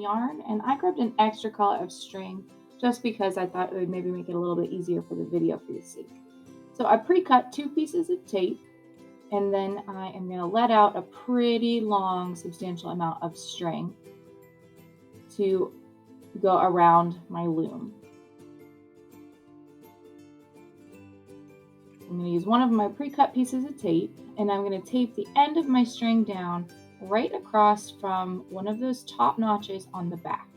yarn, and I grabbed an extra color of string just because I thought it would maybe make it a little bit easier for the video for you to see. So I pre-cut 2 pieces of tape, and then I am going to let out a pretty long, substantial amount of string to go around my loom. I'm going to use one of my pre-cut pieces of tape, and I'm going to tape the end of my string down right across from one of those top notches on the back.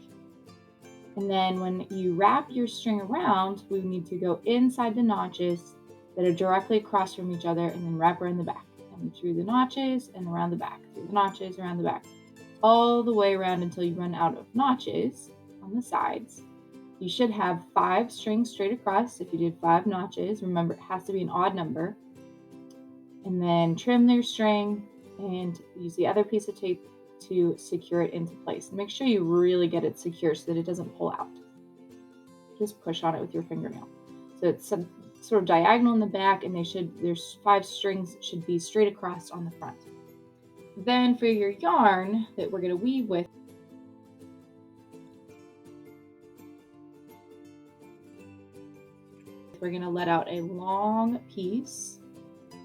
And then when you wrap your string around, we need to go inside the notches that are directly across from each other, and then wrap around the back and through the notches and around the back, through the notches, around the back, all the way around until you run out of notches on the sides. You should have 5 strings straight across if you did 5 notches. Remember, it has to be an odd number. And then trim your string and use the other piece of tape to secure it into place. Make sure you really get it secure so that it doesn't pull out. Just push on it with your fingernail. So it's some sort of diagonal in the back, and there's 5 strings should be straight across on the front. Then for your yarn that we're going to weave with, we're going to let out a long piece.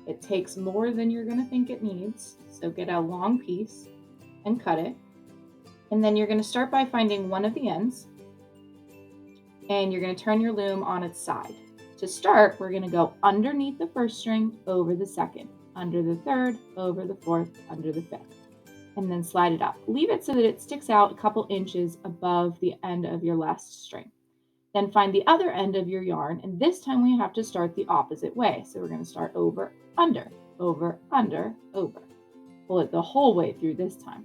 It takes more than you're going to think it needs, so get a long piece and cut it. And then you're going to start by finding one of the ends, and you're going to turn your loom on its side. To start, we're going to go underneath the first string, over the second, under the third, over the fourth, under the fifth, and then slide it up. Leave it so that it sticks out a couple inches above the end of your last string. Then find the other end of your yarn, and this time we have to start the opposite way. So we're going to start over, under, over, under, over. Pull it the whole way through this time.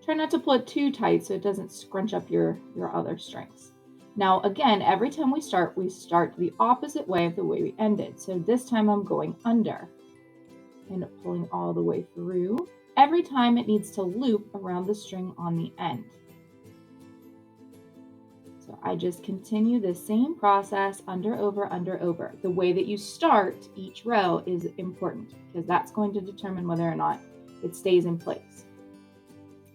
Try not to pull it too tight so it doesn't scrunch up your other strings. Now again, every time we start the opposite way of the way we ended. So this time I'm going under and pulling all the way through. Every time it needs to loop around the string on the end. So I just continue the same process, under, over, under, over. The way that you start each row is important because that's going to determine whether or not it stays in place.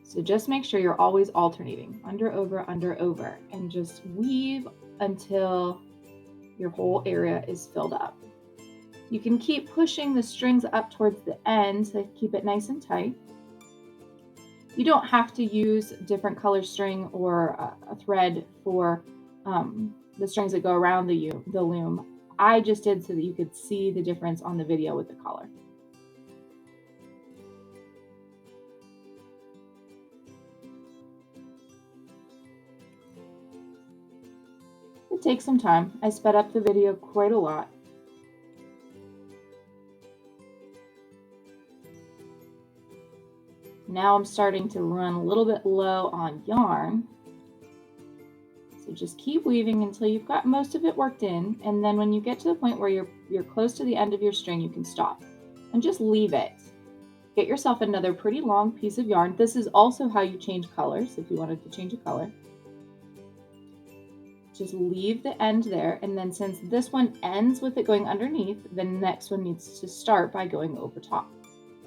So just make sure you're always alternating, under, over, and just weave until your whole area is filled up. You can keep pushing the strings up towards the end to keep it nice and tight. You don't have to use different color string or a thread for the strings that go around the loom. I just did so that you could see the difference on the video with the color. It takes some time. I sped up the video quite a lot. Now I'm starting to run a little bit low on yarn. So just keep weaving until you've got most of it worked in, and then when you get to the point where you're close to the end of your string, you can stop and just leave it. Get yourself another pretty long piece of yarn. This is also how you change colors if you wanted to change a color. Just leave the end there, and then since this one ends with it going underneath, the next one needs to start by going over top.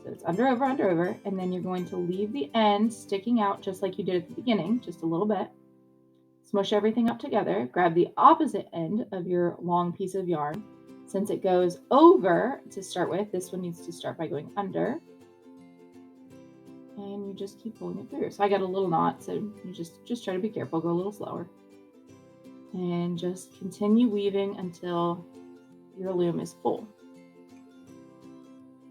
So it's under, over, and then you're going to leave the end sticking out just like you did at the beginning, just a little bit. Smush everything up together, grab the opposite end of your long piece of yarn. Since it goes over to start with, this one needs to start by going under. And you just keep pulling it through. So I got a little knot, so you just try to be careful, go a little slower. And just continue weaving until your loom is full.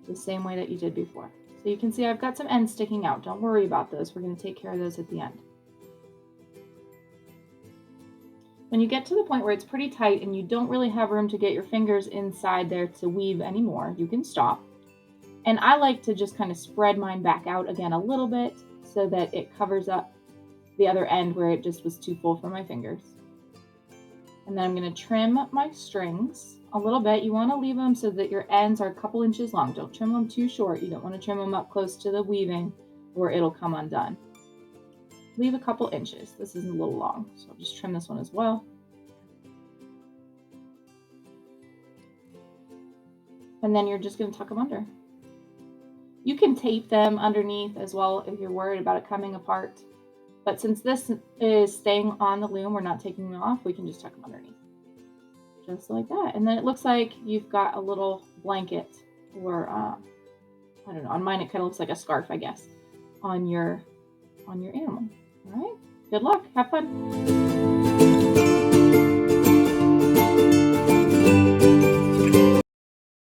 The same way that you did before. So you can see I've got some ends sticking out. Don't worry about those. We're going to take care of those at the end. When you get to the point where it's pretty tight and you don't really have room to get your fingers inside there to weave anymore, you can stop. And I like to just kind of spread mine back out again a little bit so that it covers up the other end where it just was too full for my fingers. And then I'm going to trim my strings a little bit. You want to leave them so that your ends are a couple inches long. Don't trim them too short. You don't want to trim them up close to the weaving or it'll come undone. Leave a couple inches. This is a little long, so I'll just trim this one as well. And then you're just going to tuck them under. You can tape them underneath as well if you're worried about it coming apart. But since this is staying on the loom, we're not taking them off, we can just tuck them underneath. Just like that. And then it looks like you've got a little blanket or I don't know, on mine it kind of looks like a scarf, I guess, on your animal. All right. Good luck. Have fun.